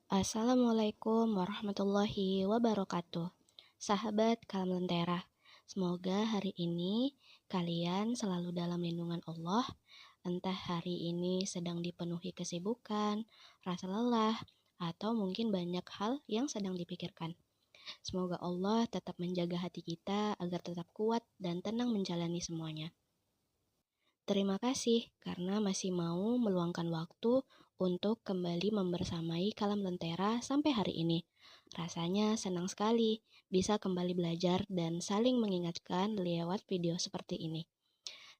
Assalamualaikum warahmatullahi wabarakatuh. Sahabat Kalam Lentera, semoga hari ini kalian selalu dalam lindungan Allah, entah hari ini sedang dipenuhi kesibukan, rasa lelah, atau mungkin banyak hal yang sedang dipikirkan. Semoga Allah tetap menjaga hati kita agar tetap kuat dan tenang menjalani semuanya. Terima kasih karena masih mau meluangkan waktu untuk kembali membersamai Kalam Lentera sampai hari ini. Rasanya senang sekali bisa kembali belajar dan saling mengingatkan lewat video seperti ini.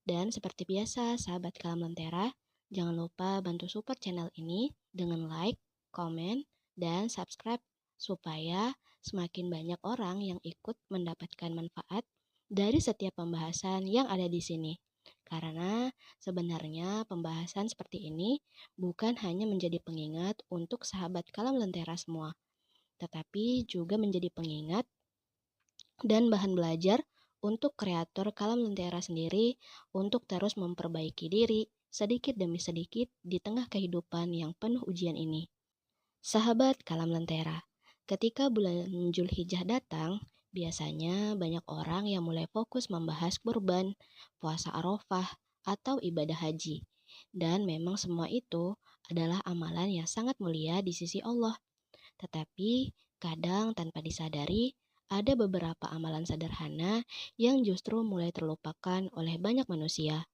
Dan seperti biasa, sahabat Kalam Lentera, jangan lupa bantu support channel ini dengan like, komen, dan subscribe supaya semakin banyak orang yang ikut mendapatkan manfaat dari setiap pembahasan yang ada di sini. Karena sebenarnya pembahasan seperti ini bukan hanya menjadi pengingat untuk sahabat Kalam Lentera semua, tetapi juga menjadi pengingat dan bahan belajar untuk kreator Kalam Lentera sendiri untuk terus memperbaiki diri sedikit demi sedikit di tengah kehidupan yang penuh ujian ini. Sahabat Kalam Lentera, ketika bulan Zulhijjah datang, biasanya banyak orang yang mulai fokus membahas kurban, puasa Arafah, atau ibadah haji. Dan memang semua itu adalah amalan yang sangat mulia di sisi Allah. Tetapi kadang tanpa disadari, ada beberapa amalan sederhana yang justru mulai terlupakan oleh banyak manusia.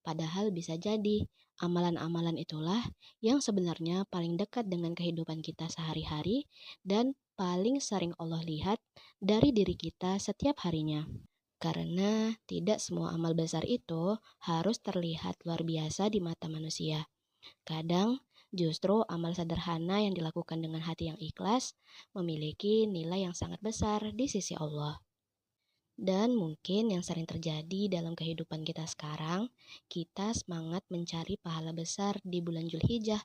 Padahal bisa jadi amalan-amalan itulah yang sebenarnya paling dekat dengan kehidupan kita sehari-hari dan paling sering Allah lihat dari diri kita setiap harinya. Karena tidak semua amal besar itu harus terlihat luar biasa di mata manusia. Kadang justru amal sederhana yang dilakukan dengan hati yang ikhlas memiliki nilai yang sangat besar di sisi Allah. Dan mungkin yang sering terjadi dalam kehidupan kita sekarang, kita semangat mencari pahala besar di bulan Zulhijjah,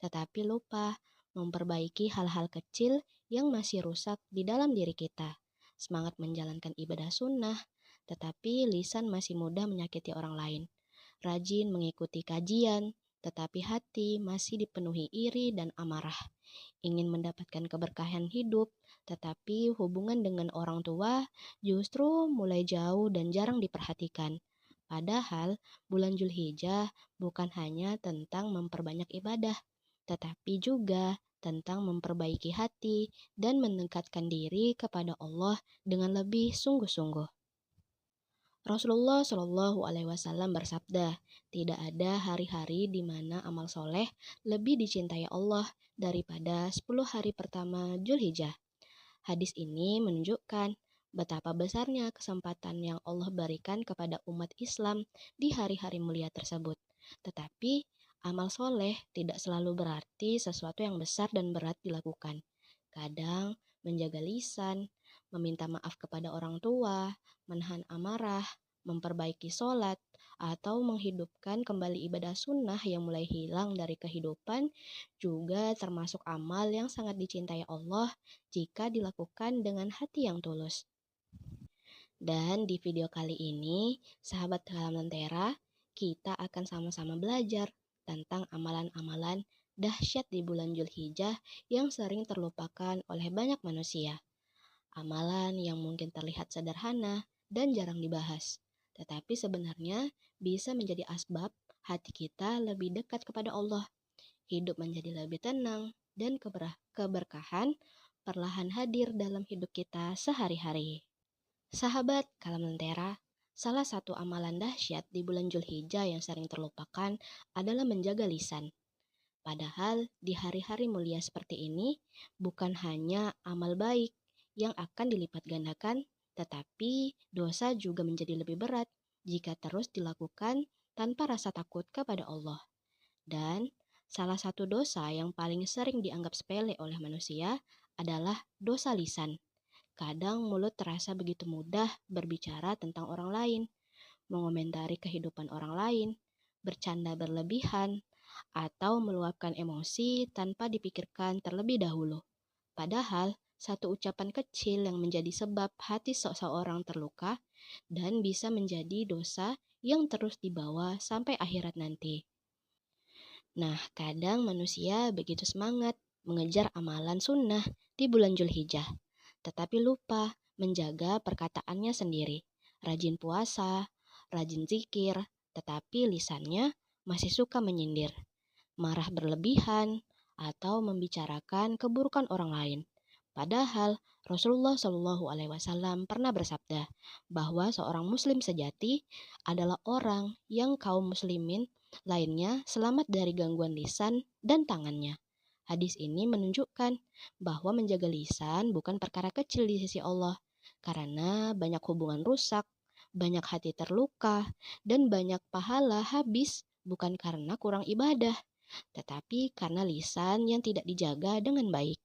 tetapi lupa memperbaiki hal-hal kecil yang masih rusak di dalam diri kita. Semangat menjalankan ibadah sunnah, tetapi lisan masih mudah menyakiti orang lain. Rajin mengikuti kajian, tetapi hati masih dipenuhi iri dan amarah. Ingin mendapatkan keberkahan hidup, tetapi hubungan dengan orang tua justru mulai jauh dan jarang diperhatikan. Padahal bulan Zulhijjah bukan hanya tentang memperbanyak ibadah, tetapi juga tentang memperbaiki hati dan mendekatkan diri kepada Allah dengan lebih sungguh-sungguh. Rasulullah Shallallahu Alaihi Wasallam bersabda, tidak ada hari-hari di mana amal soleh lebih dicintai Allah daripada 10 hari pertama Zulhijjah. Hadis ini menunjukkan betapa besarnya kesempatan yang Allah berikan kepada umat Islam di hari-hari mulia tersebut. Tetapi amal soleh tidak selalu berarti sesuatu yang besar dan berat dilakukan. Kadang menjaga lisan, meminta maaf kepada orang tua, menahan amarah, memperbaiki sholat, atau menghidupkan kembali ibadah sunnah yang mulai hilang dari kehidupan juga termasuk amal yang sangat dicintai Allah jika dilakukan dengan hati yang tulus. Dan di video kali ini, sahabat Kalam Lentera, kita akan sama-sama belajar tentang amalan-amalan dahsyat di bulan Zulhijjah yang sering terlupakan oleh banyak manusia. Amalan yang mungkin terlihat sederhana dan jarang dibahas, tetapi sebenarnya bisa menjadi asbab hati kita lebih dekat kepada Allah, hidup menjadi lebih tenang, dan keberkahan perlahan hadir dalam hidup kita sehari-hari. Sahabat Kalam Lentera, salah satu amalan dahsyat di bulan Zulhijjah yang sering terlupakan adalah menjaga lisan. Padahal di hari-hari mulia seperti ini, bukan hanya amal baik yang akan dilipat gandakan, tetapi dosa juga menjadi lebih berat jika terus dilakukan tanpa rasa takut kepada Allah. Dan salah satu dosa yang paling sering dianggap sepele oleh manusia adalah dosa lisan. Kadang mulut terasa begitu mudah berbicara tentang orang lain, mengomentari kehidupan orang lain, bercanda berlebihan, atau meluapkan emosi tanpa dipikirkan terlebih dahulu. Padahal, satu ucapan kecil yang menjadi sebab hati seseorang terluka dan bisa menjadi dosa yang terus dibawa sampai akhirat nanti. Nah, kadang manusia begitu semangat mengejar amalan sunnah di bulan Zulhijjah, tetapi lupa menjaga perkataannya sendiri. Rajin puasa, rajin zikir, tetapi lisannya masih suka menyindir, marah berlebihan, atau membicarakan keburukan orang lain. Padahal Rasulullah Shallallahu Alaihi Wasallam pernah bersabda bahwa seorang Muslim sejati adalah orang yang kaum muslimin lainnya selamat dari gangguan lisan dan tangannya. Hadis ini menunjukkan bahwa menjaga lisan bukan perkara kecil di sisi Allah, karena banyak hubungan rusak, banyak hati terluka, dan banyak pahala habis bukan karena kurang ibadah, tetapi karena lisan yang tidak dijaga dengan baik.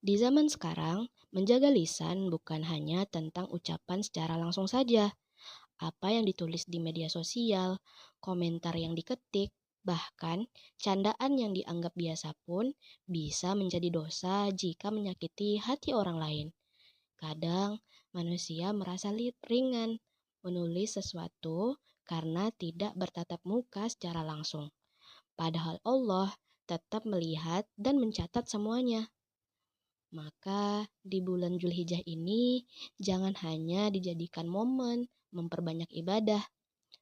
Di zaman sekarang, menjaga lisan bukan hanya tentang ucapan secara langsung saja. Apa yang ditulis di media sosial, komentar yang diketik, bahkan candaan yang dianggap biasa pun bisa menjadi dosa jika menyakiti hati orang lain. Kadang manusia merasa ringan menulis sesuatu karena tidak bertatap muka secara langsung. Padahal Allah tetap melihat dan mencatat semuanya. Maka di bulan Zulhijjah ini jangan hanya dijadikan momen memperbanyak ibadah,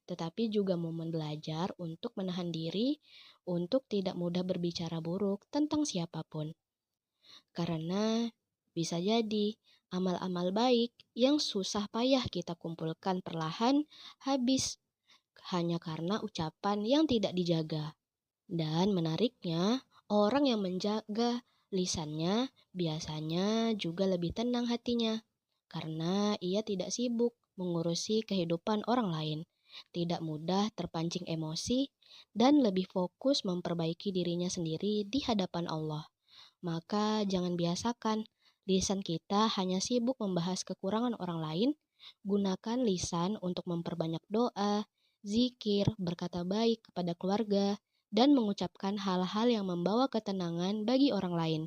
tetapi juga momen belajar untuk menahan diri untuk tidak mudah berbicara buruk tentang siapapun. Karena bisa jadi amal-amal baik yang susah payah kita kumpulkan perlahan habis hanya karena ucapan yang tidak dijaga. Dan menariknya, orang yang menjaga lisannya biasanya juga lebih tenang hatinya karena ia tidak sibuk mengurusi kehidupan orang lain, tidak mudah terpancing emosi, dan lebih fokus memperbaiki dirinya sendiri di hadapan Allah. Maka jangan biasakan lisan kita hanya sibuk membahas kekurangan orang lain. Gunakan lisan untuk memperbanyak doa, zikir, berkata baik kepada keluarga, dan mengucapkan hal-hal yang membawa ketenangan bagi orang lain.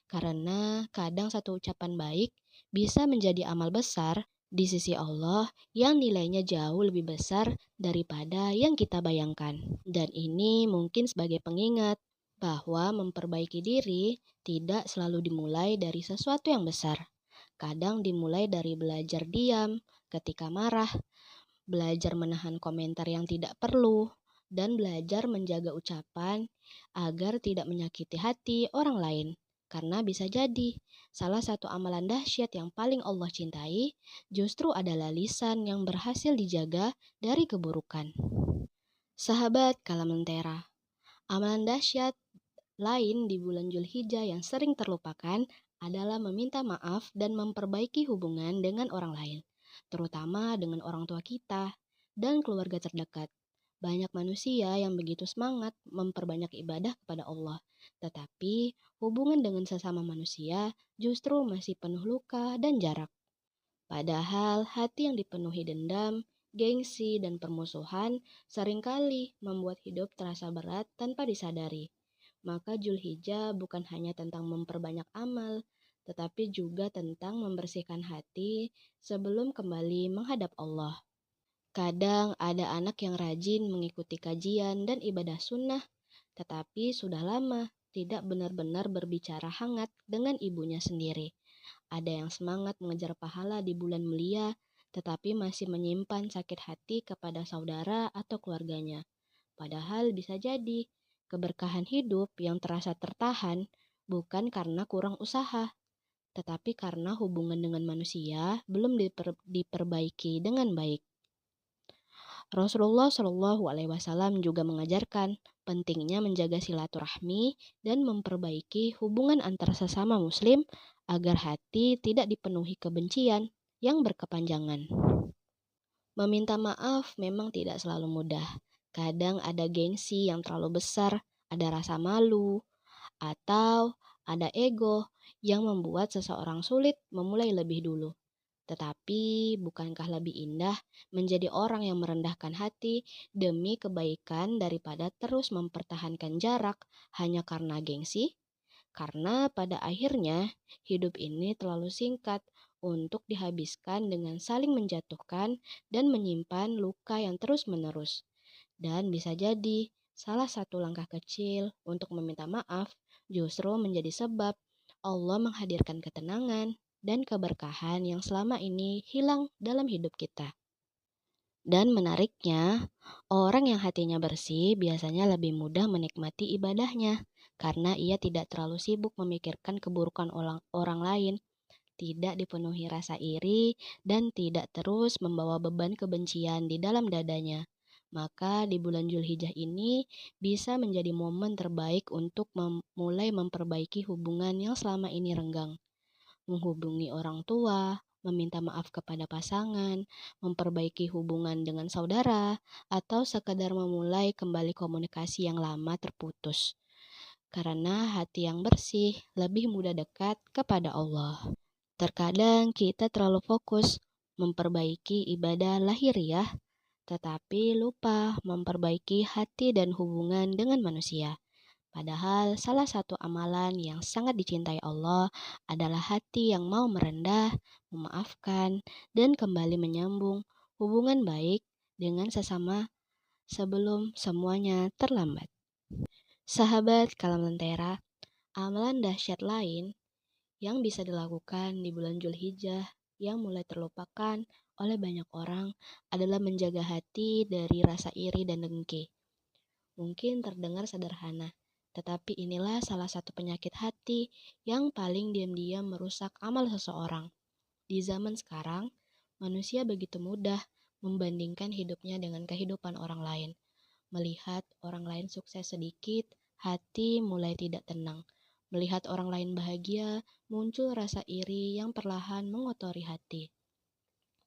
Karena kadang satu ucapan baik bisa menjadi amal besar di sisi Allah yang nilainya jauh lebih besar daripada yang kita bayangkan. Dan ini mungkin sebagai pengingat bahwa memperbaiki diri tidak selalu dimulai dari sesuatu yang besar. Kadang dimulai dari belajar diam ketika marah, belajar menahan komentar yang tidak perlu, dan belajar menjaga ucapan agar tidak menyakiti hati orang lain. Karena bisa jadi salah satu amalan dahsyat yang paling Allah cintai justru adalah lisan yang berhasil dijaga dari keburukan. Sahabat Kalamentera, amalan dahsyat lain di bulan Zulhijjah yang sering terlupakan adalah meminta maaf dan memperbaiki hubungan dengan orang lain, terutama dengan orang tua kita dan keluarga terdekat. Banyak manusia yang begitu semangat memperbanyak ibadah kepada Allah, tetapi hubungan dengan sesama manusia justru masih penuh luka dan jarak. Padahal hati yang dipenuhi dendam, gengsi, dan permusuhan seringkali membuat hidup terasa berat tanpa disadari. Maka Zulhijjah bukan hanya tentang memperbanyak amal, tetapi juga tentang membersihkan hati sebelum kembali menghadap Allah. Kadang ada anak yang rajin mengikuti kajian dan ibadah sunnah, tetapi sudah lama tidak benar-benar berbicara hangat dengan ibunya sendiri. Ada yang semangat mengejar pahala di bulan mulia, tetapi masih menyimpan sakit hati kepada saudara atau keluarganya. Padahal bisa jadi keberkahan hidup yang terasa tertahan bukan karena kurang usaha, tetapi karena hubungan dengan manusia belum diperbaiki dengan baik. Rasulullah Shallallahu Alaihi Wasallam juga mengajarkan pentingnya menjaga silaturahmi dan memperbaiki hubungan antar sesama Muslim agar hati tidak dipenuhi kebencian yang berkepanjangan. Meminta maaf memang tidak selalu mudah. Kadang ada gengsi yang terlalu besar, ada rasa malu, atau ada ego yang membuat seseorang sulit memulai lebih dulu. Tetapi bukankah lebih indah menjadi orang yang merendahkan hati demi kebaikan daripada terus mempertahankan jarak hanya karena gengsi? Karena pada akhirnya hidup ini terlalu singkat untuk dihabiskan dengan saling menjatuhkan dan menyimpan luka yang terus-menerus. Dan bisa jadi salah satu langkah kecil untuk meminta maaf justru menjadi sebab Allah menghadirkan ketenangan dan keberkahan yang selama ini hilang dalam hidup kita. Dan menariknya, orang yang hatinya bersih biasanya lebih mudah menikmati ibadahnya karena ia tidak terlalu sibuk memikirkan keburukan orang lain, tidak dipenuhi rasa iri, dan tidak terus membawa beban kebencian di dalam dadanya. Maka di bulan Zulhijjah ini bisa menjadi momen terbaik untuk mulai memperbaiki hubungan yang selama ini renggang, menghubungi orang tua, meminta maaf kepada pasangan, memperbaiki hubungan dengan saudara, atau sekadar memulai kembali komunikasi yang lama terputus. Karena hati yang bersih lebih mudah dekat kepada Allah. Terkadang kita terlalu fokus memperbaiki ibadah lahiriah, tetapi lupa memperbaiki hati dan hubungan dengan manusia. Padahal salah satu amalan yang sangat dicintai Allah adalah hati yang mau merendah, memaafkan, dan kembali menyambung hubungan baik dengan sesama sebelum semuanya terlambat. Sahabat Kalam Lentera, amalan dahsyat lain yang bisa dilakukan di bulan Zulhijjah yang mulai terlupakan oleh banyak orang adalah menjaga hati dari rasa iri dan dengki. Mungkin terdengar sederhana, tetapi inilah salah satu penyakit hati yang paling diam-diam merusak amal seseorang. Di zaman sekarang, manusia begitu mudah membandingkan hidupnya dengan kehidupan orang lain. Melihat orang lain sukses sedikit, hati mulai tidak tenang. Melihat orang lain bahagia, muncul rasa iri yang perlahan mengotori hati.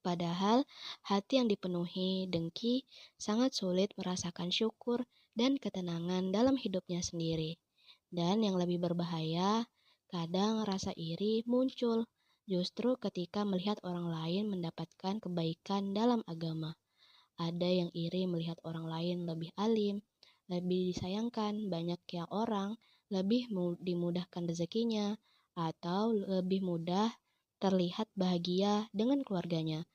Padahal hati yang dipenuhi dengki sangat sulit merasakan syukur dan ketenangan dalam hidupnya sendiri. Dan yang lebih berbahaya, kadang rasa iri muncul justru ketika melihat orang lain mendapatkan kebaikan dalam agama. Ada yang iri melihat orang lain lebih alim, lebih disayangkan banyak yang orang, lebih dimudahkan rezekinya, atau lebih mudah terlihat bahagia dengan keluarganya.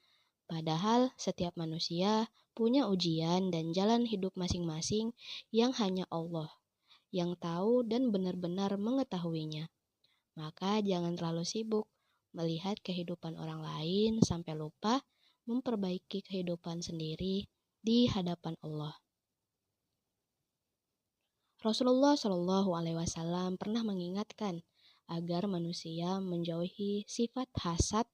Padahal setiap manusia punya ujian dan jalan hidup masing-masing yang hanya Allah yang tahu dan benar-benar mengetahuinya. Maka jangan terlalu sibuk melihat kehidupan orang lain sampai lupa memperbaiki kehidupan sendiri di hadapan Allah. Rasulullah Shallallahu Alaihi Wasallam pernah mengingatkan agar manusia menjauhi sifat hasad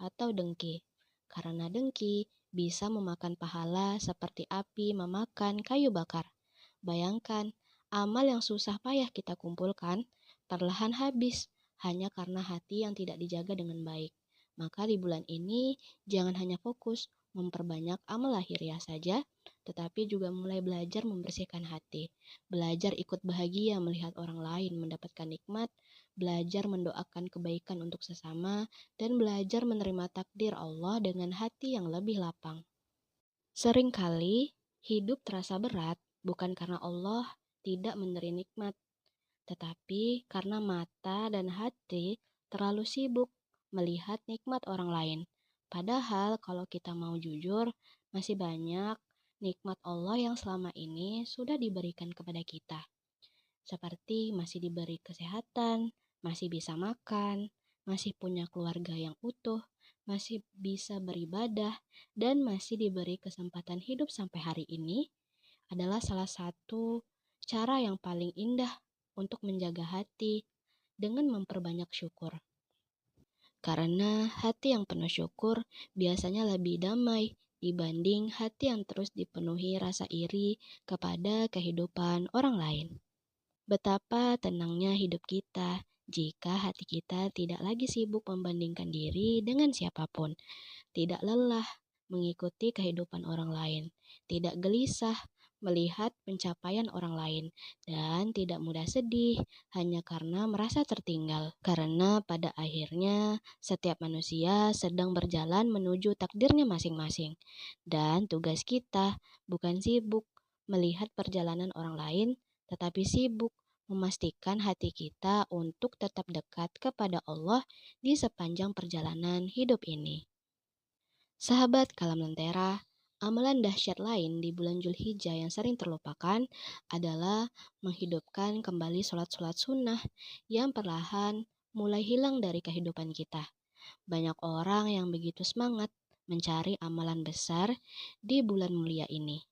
atau dengki, karena dengki bisa memakan pahala seperti api memakan kayu bakar. Bayangkan, amal yang susah payah kita kumpulkan perlahan habis hanya karena hati yang tidak dijaga dengan baik. Maka di bulan ini jangan hanya fokus memperbanyak amal lahiriah saja, tetapi juga mulai belajar membersihkan hati, belajar ikut bahagia melihat orang lain mendapatkan nikmat, belajar mendoakan kebaikan untuk sesama, dan belajar menerima takdir Allah dengan hati yang lebih lapang. Seringkali hidup terasa berat bukan karena Allah tidak memberi nikmat, tetapi karena mata dan hati terlalu sibuk melihat nikmat orang lain. Padahal kalau kita mau jujur, masih banyak nikmat Allah yang selama ini sudah diberikan kepada kita. Seperti masih diberi kesehatan, masih bisa makan, masih punya keluarga yang utuh, masih bisa beribadah, dan masih diberi kesempatan hidup sampai hari ini adalah salah satu cara yang paling indah untuk menjaga hati dengan memperbanyak syukur. Karena hati yang penuh syukur biasanya lebih damai dibanding hati yang terus dipenuhi rasa iri kepada kehidupan orang lain. Betapa tenangnya hidup kita jika hati kita tidak lagi sibuk membandingkan diri dengan siapapun, tidak lelah mengikuti kehidupan orang lain, tidak gelisah melihat pencapaian orang lain, dan tidak mudah sedih hanya karena merasa tertinggal. Karena pada akhirnya setiap manusia sedang berjalan menuju takdirnya masing-masing, dan tugas kita bukan sibuk melihat perjalanan orang lain, tetapi sibuk memastikan hati kita untuk tetap dekat kepada Allah di sepanjang perjalanan hidup ini. Sahabat Kalam Lentera, Amalan dahsyat lain di bulan Zulhijjah yang sering terlupakan adalah menghidupkan kembali sholat-sholat sunnah yang perlahan mulai hilang dari kehidupan kita. Banyak orang yang begitu semangat mencari amalan besar di bulan mulia ini.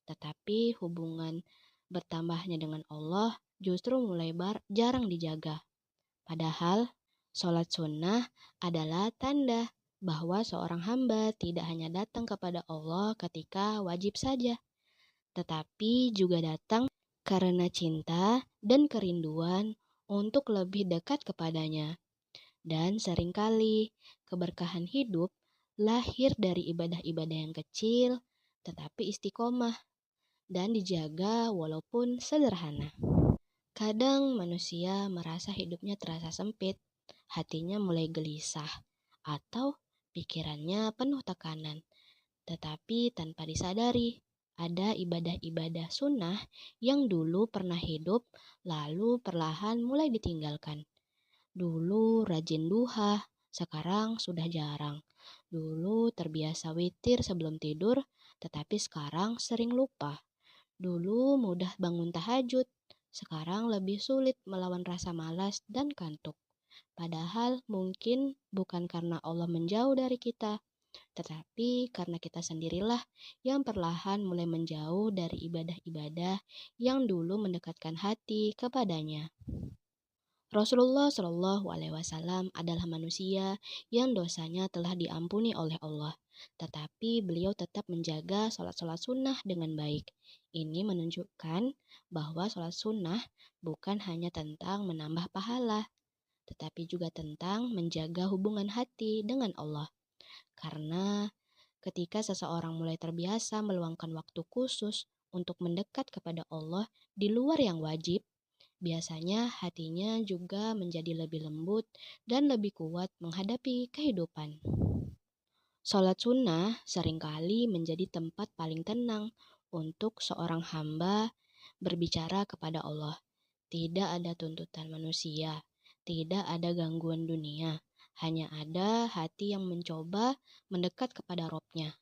Tetapi hubungan bertambahnya dengan Allah justru mulai jarang dijaga. Padahal sholat sunnah adalah tanda bahwa seorang hamba tidak hanya datang kepada Allah ketika wajib saja, tetapi juga datang karena cinta dan kerinduan untuk lebih dekat kepadanya. Dan seringkali keberkahan hidup lahir dari ibadah-ibadah yang kecil, tetapi istiqomah dan dijaga walaupun sederhana. Kadang manusia merasa hidupnya terasa sempit, hatinya mulai gelisah, atau pikirannya penuh tekanan. Tetapi tanpa disadari, ada ibadah-ibadah sunnah yang dulu pernah hidup, lalu perlahan mulai ditinggalkan. Dulu rajin duha, sekarang sudah jarang. Dulu terbiasa witir sebelum tidur, tetapi sekarang sering lupa. Dulu mudah bangun tahajud, sekarang lebih sulit melawan rasa malas dan kantuk. Padahal mungkin bukan karena Allah menjauh dari kita, tetapi karena kita sendirilah yang perlahan mulai menjauh dari ibadah-ibadah yang dulu mendekatkan hati kepadanya. Rasulullah Shallallahu Alaihi Wasallam adalah manusia yang dosanya telah diampuni oleh Allah, tetapi beliau tetap menjaga sholat-sholat sunnah dengan baik. Ini menunjukkan bahwa sholat sunnah bukan hanya tentang menambah pahala, tetapi juga tentang menjaga hubungan hati dengan Allah. Karena ketika seseorang mulai terbiasa meluangkan waktu khusus untuk mendekat kepada Allah di luar yang wajib, biasanya hatinya juga menjadi lebih lembut dan lebih kuat menghadapi kehidupan. Sholat sunnah seringkali menjadi tempat paling tenang untuk seorang hamba berbicara kepada Allah. Tidak ada tuntutan manusia, tidak ada gangguan dunia, hanya ada hati yang mencoba mendekat kepada Robnya.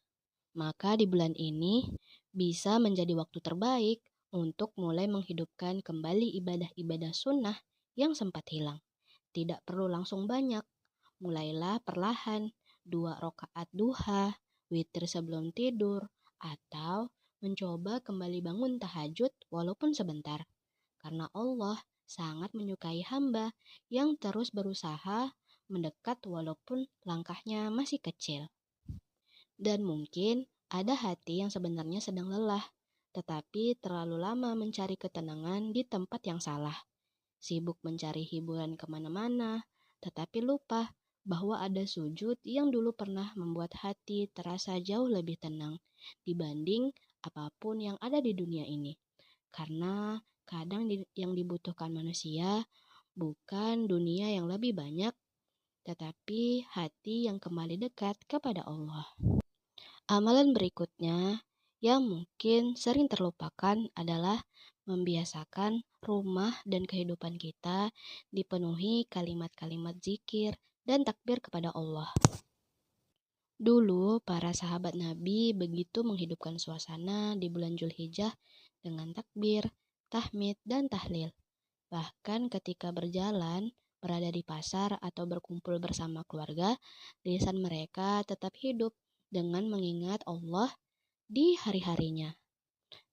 Maka di bulan ini bisa menjadi waktu terbaik untuk mulai menghidupkan kembali ibadah-ibadah sunnah yang sempat hilang. Tidak perlu langsung banyak, mulailah perlahan, 2 rakaat duha, witir sebelum tidur, atau mencoba kembali bangun tahajud walaupun sebentar. Karena Allah sangat menyukai hamba yang terus berusaha mendekat walaupun langkahnya masih kecil. Dan mungkin ada hati yang sebenarnya sedang lelah, tetapi terlalu lama mencari ketenangan di tempat yang salah. Sibuk mencari hiburan kemana-mana, tetapi lupa bahwa ada sujud yang dulu pernah membuat hati terasa jauh lebih tenang dibanding apapun yang ada di dunia ini. Karena kadang yang dibutuhkan manusia bukan dunia yang lebih banyak, tetapi hati yang kembali dekat kepada Allah. Amalan berikutnya yang mungkin sering terlupakan adalah membiasakan rumah dan kehidupan kita dipenuhi kalimat-kalimat zikir dan takbir kepada Allah. Dulu para sahabat Nabi begitu menghidupkan suasana di bulan Zulhijjah dengan takbir, tahmid, dan tahlil. Bahkan ketika berjalan, berada di pasar atau berkumpul bersama keluarga, lisan mereka tetap hidup dengan mengingat Allah di hari-harinya.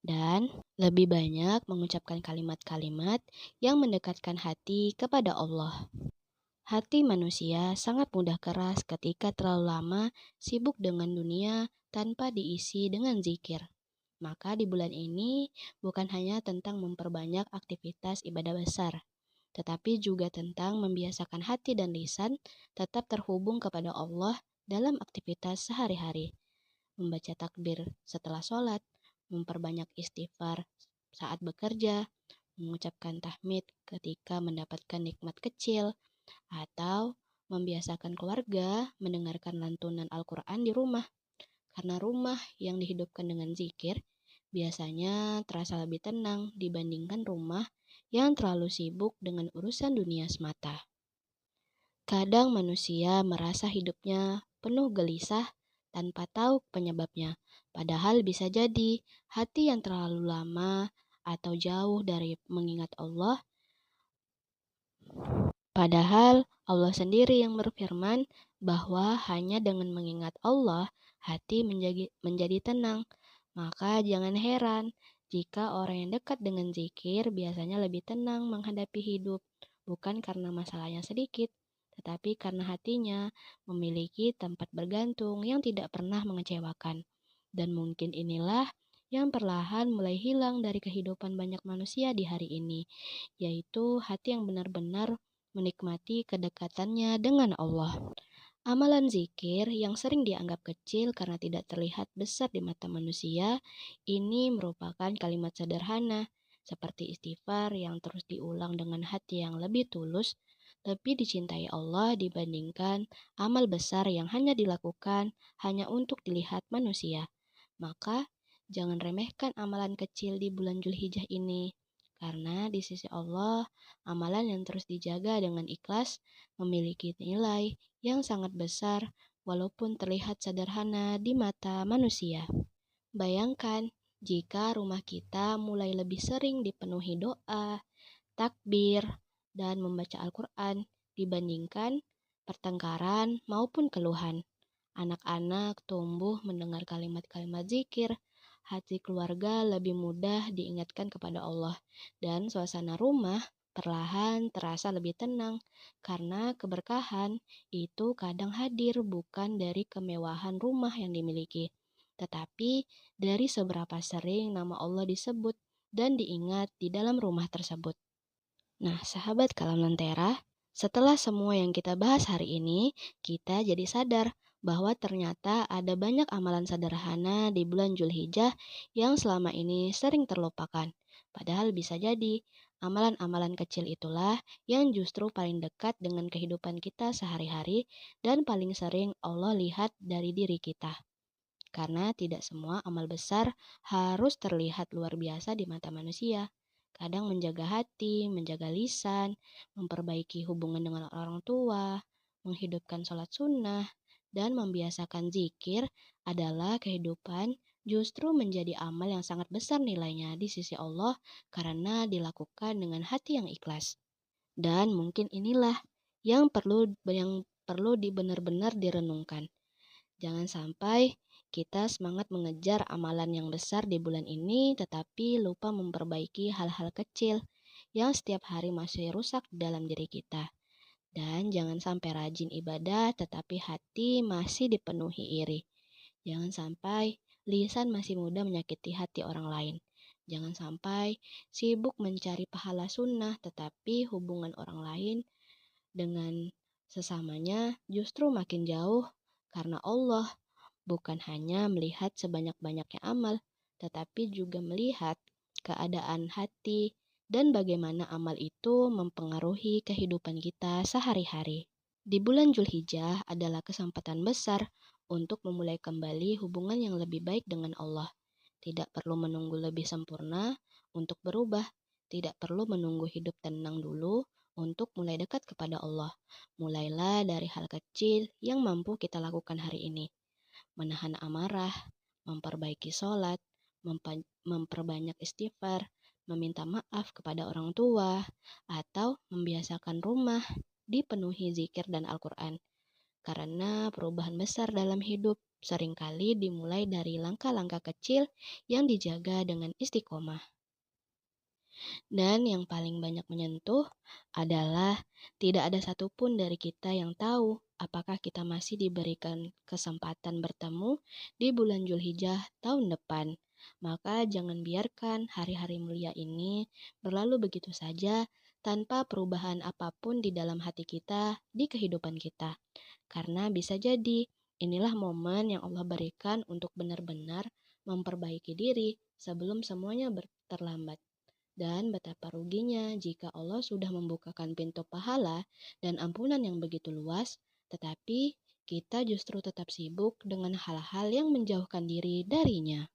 Dan lebih banyak mengucapkan kalimat-kalimat yang mendekatkan hati kepada Allah. Hati manusia sangat mudah keras ketika terlalu lama sibuk dengan dunia tanpa diisi dengan zikir. Maka di bulan ini bukan hanya tentang memperbanyak aktivitas ibadah besar, tetapi juga tentang membiasakan hati dan lisan tetap terhubung kepada Allah dalam aktivitas sehari-hari. Membaca takbir setelah sholat, memperbanyak istighfar saat bekerja, mengucapkan tahmid ketika mendapatkan nikmat kecil, atau membiasakan keluarga mendengarkan lantunan Al-Quran di rumah. Karena rumah yang dihidupkan dengan zikir biasanya terasa lebih tenang dibandingkan rumah yang terlalu sibuk dengan urusan dunia semata. Kadang manusia merasa hidupnya penuh gelisah tanpa tahu penyebabnya. Padahal bisa jadi hati yang terlalu lama atau jauh dari mengingat Allah. Padahal Allah sendiri yang berfirman bahwa hanya dengan mengingat Allah, hati menjadi tenang. Maka jangan heran jika orang yang dekat dengan zikir biasanya lebih tenang menghadapi hidup, bukan karena masalahnya sedikit, tetapi karena hatinya memiliki tempat bergantung yang tidak pernah mengecewakan. Dan mungkin inilah yang perlahan mulai hilang dari kehidupan banyak manusia di hari ini, yaitu hati yang benar-benar menikmati kedekatannya dengan Allah. Amalan zikir yang sering dianggap kecil karena tidak terlihat besar di mata manusia, ini merupakan kalimat sederhana, seperti istighfar yang terus diulang dengan hati yang lebih tulus, lebih dicintai Allah dibandingkan amal besar yang hanya dilakukan hanya untuk dilihat manusia. Maka, jangan remehkan amalan kecil di bulan Zulhijjah ini, karena di sisi Allah, amalan yang terus dijaga dengan ikhlas memiliki nilai yang sangat besar walaupun terlihat sederhana di mata manusia. Bayangkan jika rumah kita mulai lebih sering dipenuhi doa, takbir, dan membaca Al-Quran dibandingkan pertengkaran maupun keluhan. Anak-anak tumbuh mendengar kalimat-kalimat zikir, hati keluarga lebih mudah diingatkan kepada Allah, dan suasana rumah perlahan terasa lebih tenang karena keberkahan itu kadang hadir bukan dari kemewahan rumah yang dimiliki, tetapi dari seberapa sering nama Allah disebut dan diingat di dalam rumah tersebut. Nah, sahabat Kalam Lentera, setelah semua yang kita bahas hari ini, kita jadi sadar bahwa ternyata ada banyak amalan sederhana di bulan Zulhijjah yang selama ini sering terlupakan. Padahal bisa jadi amalan-amalan kecil itulah yang justru paling dekat dengan kehidupan kita sehari-hari dan paling sering Allah lihat dari diri kita. Karena tidak semua amal besar harus terlihat luar biasa di mata manusia. Kadang menjaga hati, menjaga lisan, memperbaiki hubungan dengan orang tua, menghidupkan sholat sunnah, dan membiasakan zikir adalah kehidupan justru menjadi amal yang sangat besar nilainya di sisi Allah karena dilakukan dengan hati yang ikhlas. Dan mungkin inilah yang perlu benar-benar direnungkan. Jangan sampai kita semangat mengejar amalan yang besar di bulan ini tetapi lupa memperbaiki hal-hal kecil yang setiap hari masih rusak dalam diri kita. Dan jangan sampai rajin ibadah tetapi hati masih dipenuhi iri. Jangan sampai lisan masih mudah menyakiti hati orang lain. Jangan sampai sibuk mencari pahala sunnah tetapi hubungan orang lain dengan sesamanya justru makin jauh karena Allah bukan hanya melihat sebanyak-banyaknya amal, tetapi juga melihat keadaan hati dan bagaimana amal itu mempengaruhi kehidupan kita sehari-hari. Di bulan Zulhijjah adalah kesempatan besar untuk memulai kembali hubungan yang lebih baik dengan Allah. Tidak perlu menunggu lebih sempurna untuk berubah, tidak perlu menunggu hidup tenang dulu untuk mulai dekat kepada Allah. Mulailah dari hal kecil yang mampu kita lakukan hari ini. Menahan amarah, memperbaiki sholat, memperbanyak istighfar, meminta maaf kepada orang tua, atau membiasakan rumah dipenuhi zikir dan Al-Quran. Karena perubahan besar dalam hidup seringkali dimulai dari langkah-langkah kecil yang dijaga dengan istiqomah. Dan yang paling banyak menyentuh adalah tidak ada satupun dari kita yang tahu apakah kita masih diberikan kesempatan bertemu di bulan Zulhijjah tahun depan. Maka jangan biarkan hari-hari mulia ini berlalu begitu saja tanpa perubahan apapun di dalam hati kita, di kehidupan kita. Karena bisa jadi inilah momen yang Allah berikan untuk benar-benar memperbaiki diri sebelum semuanya terlambat. Dan betapa ruginya jika Allah sudah membukakan pintu pahala dan ampunan yang begitu luas, tetapi kita justru tetap sibuk dengan hal-hal yang menjauhkan diri darinya.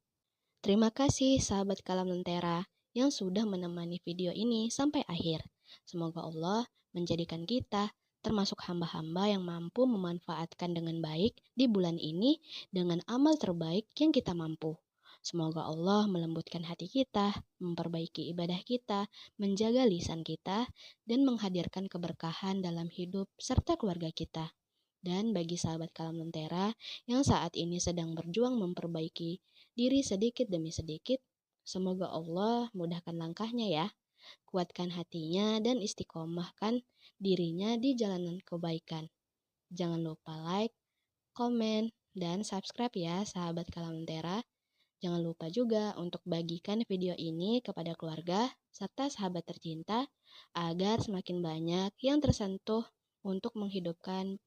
Terima kasih sahabat Kalam Lentera yang sudah menemani video ini sampai akhir. Semoga Allah menjadikan kita termasuk hamba-hamba yang mampu memanfaatkan dengan baik di bulan ini dengan amal terbaik yang kita mampu. Semoga Allah melembutkan hati kita, memperbaiki ibadah kita, menjaga lisan kita, dan menghadirkan keberkahan dalam hidup serta keluarga kita. Dan bagi sahabat Kalam Lentera yang saat ini sedang berjuang memperbaiki diri sedikit demi sedikit, semoga Allah mudahkan langkahnya ya. Kuatkan hatinya dan istiqomahkan dirinya di jalanan kebaikan. Jangan lupa like, komen, dan subscribe ya sahabat Kalam Lentera. Jangan lupa juga untuk bagikan video ini kepada keluarga serta sahabat tercinta agar semakin banyak yang tersentuh untuk menghidupkan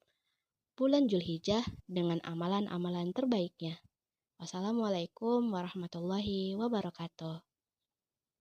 bulan Zulhijjah dengan amalan-amalan terbaiknya. Wassalamualaikum warahmatullahi wabarakatuh.